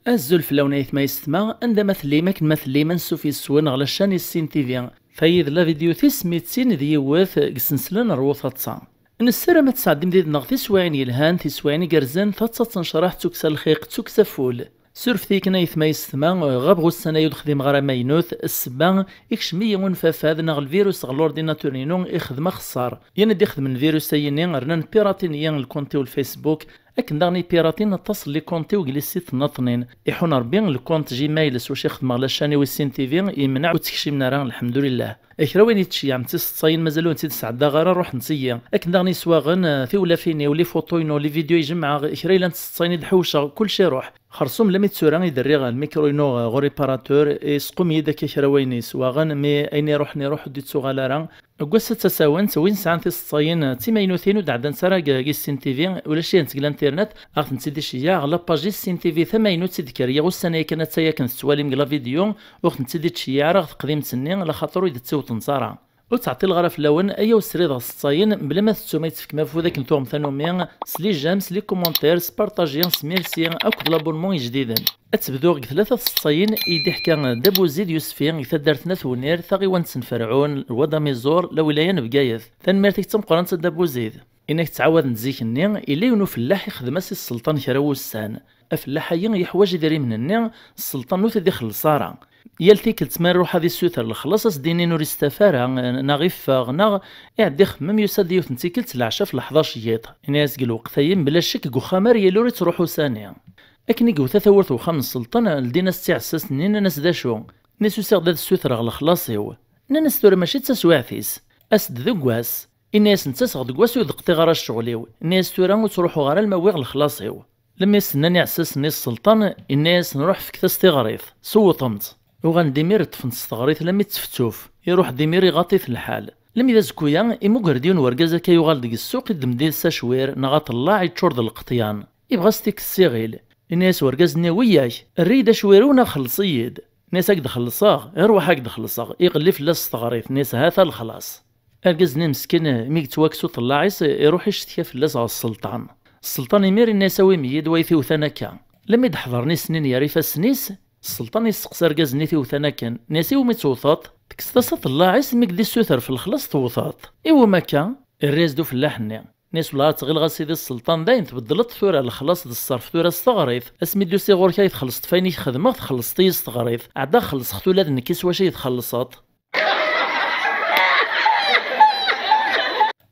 الزلف لونيث ما يستمع عندما مثليمك مثليما سوفي السوان على شان السين تيفي فايد لا فيديو تيس ميتسين ديوث قسنسلن روث تصا نسرا ما تسعدم ديد نغ سواعين يلهان سواعين قرزان تنشرح تكسا الخيق تكسا فول سورف ثيك نايث ما يستمع غابغو السنة يدخدم غرا ماينوث السبان إكشمية ونفافاد نغ الفيروس غ لورديناتورينو إخدم خسار يندي يخدم الفيروس أيني غرنان بيراتينيان الكونتي والفيسبوك أكن داغني بيراتين اتصل لي كونتي وجلسيت نطنين يحون ربين الكونت جيميل واش يخدم على الشاني والسين تيفي يمنع وتكشي من راه الحمد لله اخرا وين يتشي عم تصاين مازالو نسيت سعدا غير نروح نسيا اكن داغني سواغن في ولا فيني ولي فوتوينو لي فيديو يجمع اخرا الا تصاين الحوشه كلشي روح خرصوم لما تسورا يدري الميكروينو غو ريباراتور يسقوم يدك اخرا وين سواغن مي ايني روح ديتسو غالارا قوسة تساوان وين ساعة تصاين تيماينوثين ودعدا نسرا كي سين تيفي ولا شي نتقل انترنت اخت نسيدي شيا على باجي سين تيفي ثماينو تذكر يا السنه كانت تايا كنت سوالي من فيديو وخت نسيدي شيا راه قديم تسني على خاطر يد تصوت نصارى وتعطي الغرف اللون ايا وسريد الصاين بلا ما تسوما يتفك ما فوذاك نتوما ثانومي سلي جامس لي كومونتير سبارطاجيان سميرسي اكد لابونمون جديدا اتبدو غ ثلاثه الصاين يدي حكا دابو زيد يوسفين يثدرتنا ثونير ثاغي وانت فرعون الوضا ميزور لا ولايه بقايث ثنمرتك تم قران دابو زيد انك تعاود نزيك الني الا يونو فلاح يخدم سي السلطان كراوسان افلاح يحواج يدري من الني السلطان نو تدي خلصارا يالتي كلت ما نروح هذه السوتر الخلاص اسديني نور استفاره ناغيف غنا يعدي خمم يسد يوثنتي كلت العشاء في 11 ياط ناس قال وقتايم بلا شك كو خمر يلوري تروحو ثانيه اكني قوثا ثورت وخام السلطان لدينا استعساس نينا ناس داشو ناس يساغ داد السوتر غل خلاصيو ناس تورا ماشي تسواعثيس اسد ذكواس الناس نتسغ دكواس ويدقتي غرا الشغليو الناس تورا وتروحو غرا المواغ الخلاصيو لما يسناني عساس نيس السلطان الناس نروح في كثاس تغريث صوتمت وغنديمير تفنس تغريث لما تفتوف يروح ديمير يغطي في الحال لم إذا زكويا إموغرديون ورقازا كي يغال ديك السوق يدم ديال ساشوير نغاط الله يتشور ديال القطيان يبغى ستيك الصغيل الناس ورقازني وياك الريدة شويرونا خلصيد ناس هكذا خلصاغ اروح هكذا خلصاغ يغلي في لاس تغريث ناس هذا الخلاص القزني مسكين ميك تواكسو طلاعيس يروح يشتكي في لاس على السلطان يمير الناس ويميد ويثي وثنكا لما يدحضرني سنين يعرف السنيس السلطان يسقسى رقاز توثانا كان ناسي ومي توثاط تكستاصات الله عيس ميك دي السوثر في الخلاص توثاط ايوا ما كان الريز دو فلاحني ناس ولا تغيل غا سيدي السلطان داين تبدلت ثورة الخلاص د الصرف ثورة استغريث اسمي دو سي غوركا يتخلص فايني خدمه تخلصتي استغريث عدا خلص ختو لاد نكيس واش يتخلصات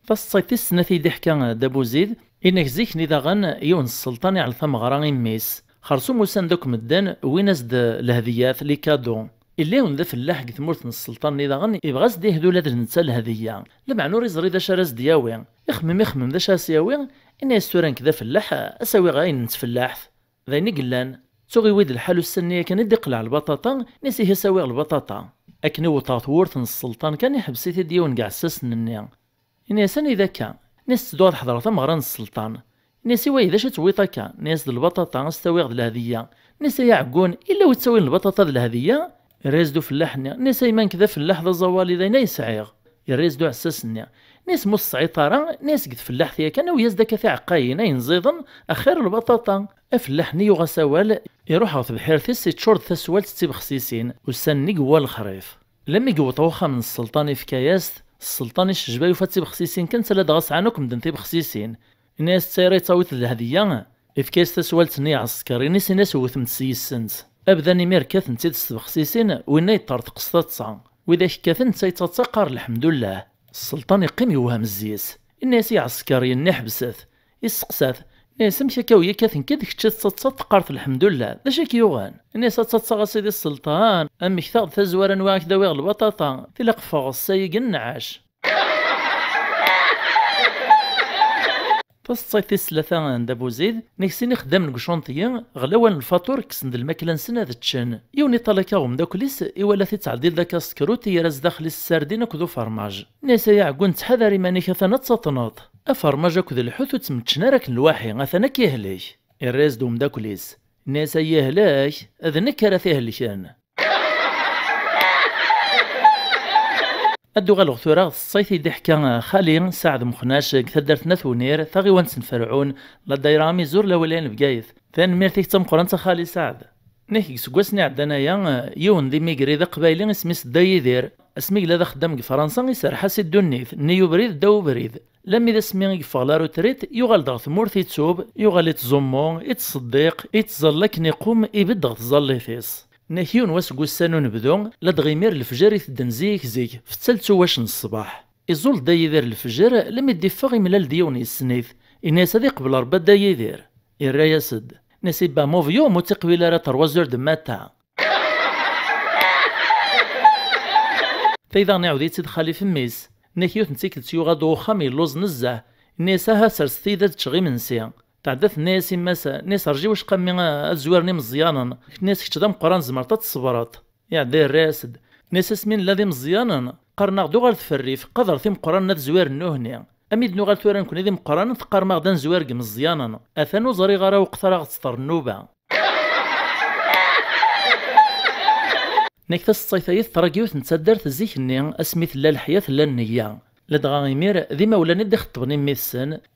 فالصيتي السنة يدي حكا دابو زيد انك زيك نيدا غن يون السلطان على ثم غرا ميس خرصو موسان دوك مدان ويناس الهديات لي كادو اللي ذا فلاح ثمورت السلطان نيدا غن يبغى زديه هدو لاد نتا الهديه لمعنو يزري ذا شراز دياوي يخمم ذا شاسياوي ان يستوران كذا فلاح اساوي غاين نتفلاح ذايني قلان تغي ويد الحال السنيه كان يدي قلع البطاطا نسي يساوي البطاطا اكني وطاط ورث السلطان كان يحبس ديون كاع ساس ننيا ان سن اذا كان ناس تدور حضرت مغران السلطان ناسي واي ذاش تويطا كان ناس البطاطا نستوي غد الهديه ناس يعقون الا وتسوي البطاطا الهديه الريز دو فلاحنا ناس يمان كذا فلاح ذا زوالي ذا يسعيغ الريز دو عساسنا ناس مص عطارة ناس قد فلاح ثيا كان ويزدا كثا عقاينا ينزيضن اخير البطاطا افلاحني يوغا سوال يروح غا بحير ثيس يتشور ثسوال تسيب خسيسين وسني قوا الخريف لما يقوط وخا من السلطان في كياس السلطان يشجبا يفتي بخسيسين كان سلا غاس عنوك مدن تي بخسيسين الناس تسيري تصاوت الهديه افكاس تسوالتني عسكري ناس ناس وثمت سيسنت ابدا نمير كاثن تيدس بخسيسين وين يطرطق قسطا واذا كاثن تيتقار الحمد لله السلطان يقيم يوهم الزيس الناس عسكري نحبسات يسقسات ناس مشاكاوية كاثن كدك تقارت الحمد لله ذا شاك يوغان الناس تتصاغ سيدي السلطان امك ثاغ تزوار انواع كدا ويغ البطاطا تلق فاغ سايق النعاش فالصيتي الثلاثة دابو زيد نكسيني خدام الكشونطيين غلاوان الفاتور كسند الماكلة نسنا ذا تشان يوني طالكا غمداكليس إوالا تعديل ذاك السكروتي يراز داخل السردين كذو فرماج ناس يعقون تحذري ماني كثنا تسطناط أفرماج كذ الحوث تمتشنا راك الواحي غاثنا كيهليك الراز دوم داكليس ناس يهلاك أذنك راه يهلكان ادو غالغ ثورا الصيث يدي حكا خالي سعد مخناش كثدرت ناثونير ثاغي وانسن فرعون لا دايرامي زور لاولين بقايث ثان ميرتيك تم قران خالي سعد نيك سكواسني عندنا يا يون دي ميغري ذا قبايلي اسميس دايدير اسمي لا خدام في فرنسا يسرح سي دونيث نيو بريد داو بريد لما اذا سمي فالارو تريت يغال ضغط مورثي تسوب يغال يتزمو يتصدق يتزلك نيقوم يبدغ تزليثيس ناكيون واسكو السانو نبدو لا دغيمير الفجر يثدن زيك في الثالث واش الصباح يزول دايدير الفجر لما يدفغ يملال ديوني السنيث الناس هذي قبل ربا دايدير يرايا سد نسيبا موفيو متقبل راه 3 د ماتا فاذا نعاود يتدخل في الميس ناكيو تنتيكل تيوغا دو خامي لوز نزه الناس ها سرستيدا تشغي منسيا تعدث ناس ماسا ناس رجي واش قامي الزوارني مزيانا ناس كتدام قران زمرطات الصبرات يعدي الراسد ناس اسمين الذي مزيانا قرنا غدو غال تفريف قدر ثم قران نات زوار نوهني اميد نو غال تورا نكون ذي مقران تقار مغدان زوارق مزيانا اثنو زري غرا وقترا غتسطر النوبه نكتس الصيفايث تراكيوث نتسدرت زيكني اسميث لا الحياة لا النية لدغا غيمير ذي مولانا دي خطبني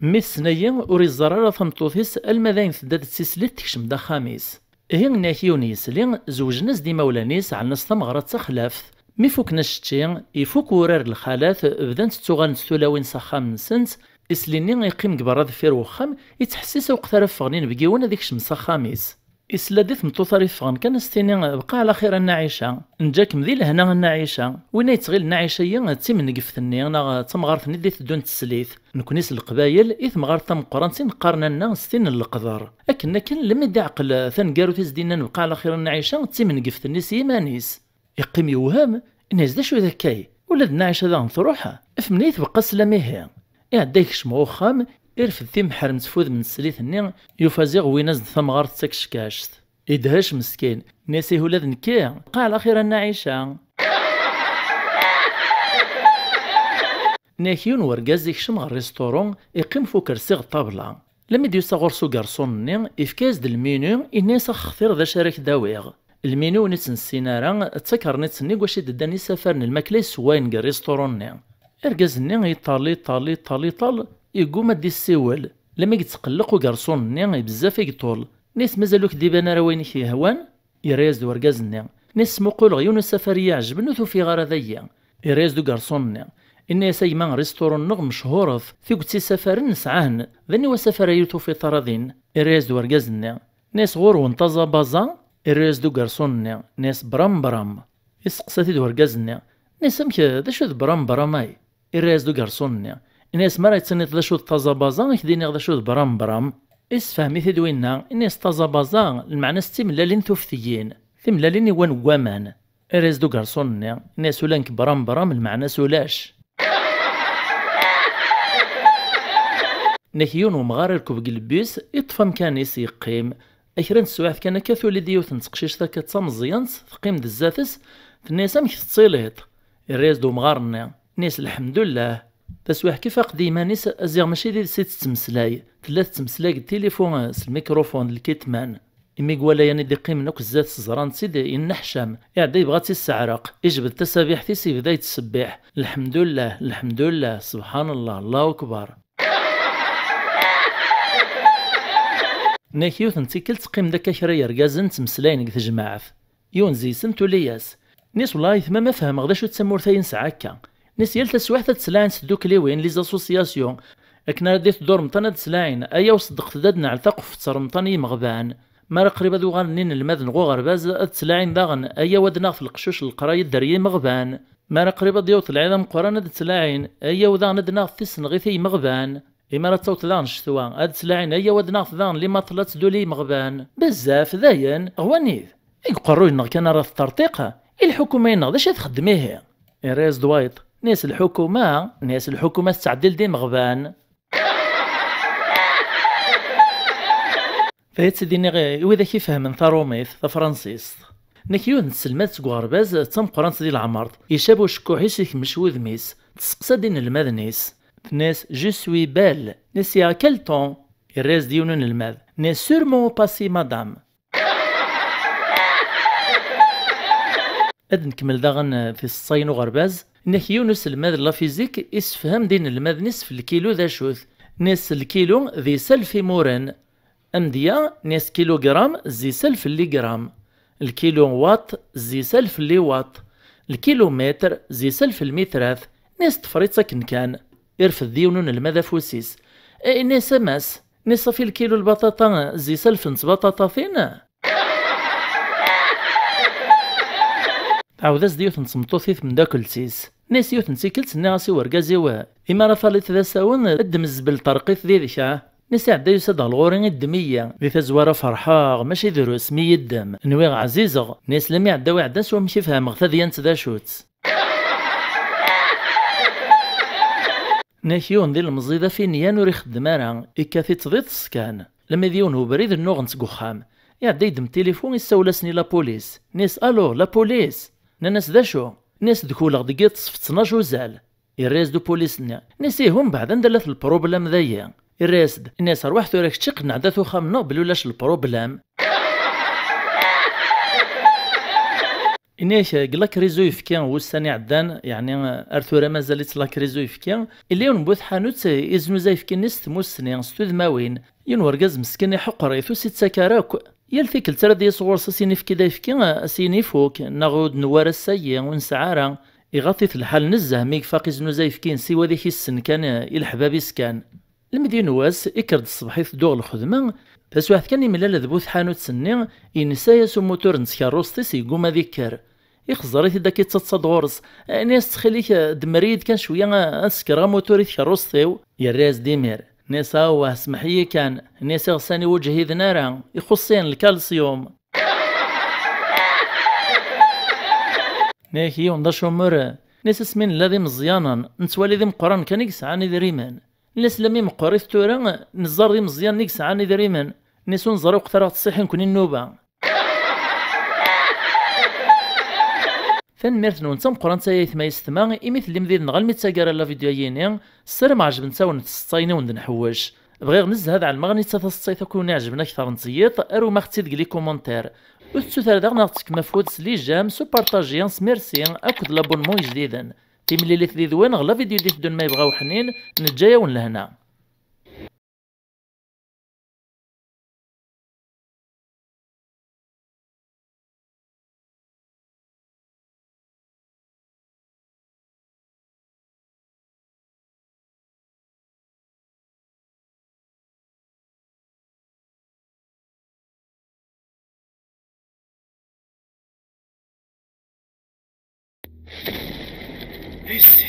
ميسن ايا وري الزرارة ثمطوثيس المذاين ثداد السيسليت تكشم دا خاميس هي ناكيونيس لين زوج ناس دي مولانيس على نص ثمغرة تخلاف مي فوك نشتي يفوك ورار الخالات بدان تتوغال نستولاوين سخام نسنت اسليني يقيم قبرا ذفير وخام يتحسس وقتها فغنين بقيونا ديك شمس خاميس إسلاديث متوثري فغن كان ستيني بقى على خير النعيشة نجاك مذي لهنا النعيشة وين يتغيل النعيشة تيم نقفتني أنا تمغارثني ديث دون تسليث نكونيس القبايل إث مغارث مقرنتين قارنا ستين القدر لكن لما يدي عقل ثنقارو تزدينا نبقى على خير النعيشة تيم نقفتني سيمانيس يقيم يوهام الناس دا شو ذكاي ولاد النعيشة ذا نثروحها افمنيث بقى سلاميها يعديك شموخام إرفد ثيم حرم تفوذ من السليث النير يفازيغ ويناز ثمغار تكشكاشت إدهاش مسكين ناسي ولاد نكيا قال أخيرا نعيشة ناكيون ورقاز يكشم غا الريستورون يقيم فوق كرسي الطابلة لما يديو صغرسو كارسون نير إفكاز د المينو إناس خطير ذا شارك داويغ المينو نتسن السينارا تسكر نتسني واش داني سفرن الماكلة سواين كا ريستورون نير إرقاز نير يطالي يقوم دي السيول لما يتقلق وقرصون نيا بزاف يطول ناس مازالوك ديبانا راه وين يهوان يريز دو ورقاز نيا ناس مقول غيون السفرية عجبنو في غارة ذيا يريز دو قرصون نيا الناس يما ريستورون نغ مشهورث في قتي سفر نسعان ذني وسفريتو في طرادين يريز دو ورقاز نيا ناس غور وانتظا بازا يريز دو قرصون نيا ناس برام يسقساتي دو ورقاز نيا ناس امك ذا شو براماي يريز دو قرصون نيا الناس مرة يتسنيت ذا شو تازابازا يخديني ذا شو برام اسفهمي تدوينا الناس تازابازا المعنى ستيملالين ثوفثيين ثملالين وان وامان اريز دو قرصون الناس ولانك برام المعنى سولاش نكيون ومغار ركوب قلبيس يطفى مكانيس يقيم اخرين السواعث كان كاثولي ديوث نتقشيش ذاك تصمزيانت تقيم دزاتس الناس امك تصيليط اريز دو مغارنا ناس الحمد لله تسويح كيف قديما نيس ازيغ ماشي دي سيت تمسلاي ثلاث تمسلاي التليفون الميكروفون الكيتمان إمي قوالا يعني دي قيم نوك الزات الزران سيدي ينحشم يعدي يبغى تيسعرق يجبد التسابيح تيسي بدا يتسبح الحمد لله سبحان الله أكبر ناكيو تنتيكل تقيم داك كرا ركازن تمسلاين قد جماعف يون زي سنتو لياس نيس والله ثما ما فهم غدا شو تسمور ثاين ساعكا نيس يلتا سواحثة تسلاين سدوك ليوين لي زاسوسياسيون اكنا رديت دور مطانا تسلاين ايا وصدقت دادنا على ثقف تصرمطاني مغبان مارا قريبا دو غانين الماذن غو غرباز تسلاين داغن ايا ودنا في القشوش القراية الدرية مغبان مارا قريبا ديوت العظام قران تسلاين ايا وداغن دنا في سنغيثي مغبان إمارة توت داغن شتوا اد تسلاين ايا ودنا في داغن لما طلات دولي مغبان بزاف ذاين غوانيذ يقروا لنا كان راه الترطيقة الحكومة ينغ داش تخدميه إريز دوايط ناس الحكومة تعدل دي مغبان فهيت سيديني وإذا كيف فهم ثاروميث فرانسيس نكيون تسلمات تقوارباز تم قرانت ديال العمارض يشابو شكوحيس يكمش وذميس تسقسا دين الماذنيس ناس جو سوي بال ناس يا كل طون الراس ديونون الماذ ناس سورمون باسي مدام اد نكمل داغن في الصين وغرباز إنك يونس الماد لا فيزيك يسفهم دين الماد نصف الكيلو ذا شوث نص الكيلو ذي سلف مورن أمديا نص كيلوغرام زي سلف اللي جرام الكيلو واط زي سلف اللي واط الكيلومتر زي سلف المترات ناس تفريط ساكن كان يرفض ديونون الماذا فوسيس ناس ماس ناس في الكيلو البطاطا زي سلف نص بطاطا فينا عاود ديوث نصمتوثيث من داك السيس ناس يوث نسيكلت ناسي ورقازي وا إما ثالث ذا ساون الدم الزبل طرقيث ذي ذيك ناس عدا يسد الغورين الدمية ذي تزوار فرحاغ ماشي دروس مي الدم نويغ عزيزغ ناس لم يعدا ويعدا سوا مشي فهمغ ثديانت ذا شوت ناكيون ديال المزيدة فين يانو يخدم راه إكاثي تضيط سكان لما ديون هو بريد النوغ نتقخام يعدا يدم تليفون يسولسني لا بوليس ناس ألو لا بوليس ناس ذا شو ناس دخول غدقيت صف 12 وزال الرئيس دو بوليسنا نسيهم بعد ندلت البروبلام ذايا الرئيس الناس روح ثورك تشق نعداتو خامنو بلولاش البروبلام إنيش قلك ريزو يفكيان وستاني عدان يعني أرثورا مازالت لاك ريزو يفكيان اللي ينبوث حانوت إزنو زا يفكي نست موسني ستوذ ماوين ينورقاز مسكين يحق ريثو ست سكاراك يالثيك الترا دي صغور سينيف كدا يفكي سينيفوك ناغود نوار السيا ونسعارا يغطيت الحال نزه ميك فاقي زنو زا يفكين سيوا ذيك السن كان الحبابيس كان المدين واس إكرد الصبحيث دوغ الخدمة بس واحد كان يملال ذبوث حانوت سني ينسايا سو موتور نسكاروستيس يقوم ذيكر يخزريت داك يتصاد غورس ناس تخليك دمريد كان شويه اسكرا موتوريت كاروستيو يا الراس ديمير ناس واه سمحيه كان ناس غساني وجهي ذنارا يخصين الكالسيوم ناكي وندشو مر ناس اسمين الذي مزيانا نتوالي ذي مقران كان يسعاني ذي ريمان ناس لمي مقريت تورا نزار ذي مزيان يسعاني ذي ريمان ناس نزارو قطرات تصيحين كوني النوبه فنمرت نونتم قران تايث ما يستمع إمثل اللي مذيل نغال ميتساقار لا فيديو ييني السلام عجب نساون تسطاينا وندنحوج بغيغ نز هذا على المغني تسطايت كون عجبنا اكثر نزيط ارو ما ختي دقلي كومونتير وتسوثر داغ ناغتك مفود سلي جام سو بارطاجيان سميرسي اكد لابونمون جديدا تيملي لي ثدي دوين غلا فيديو ديت دون ما يبغاو حنين نتجايا ونلهنا Lucie.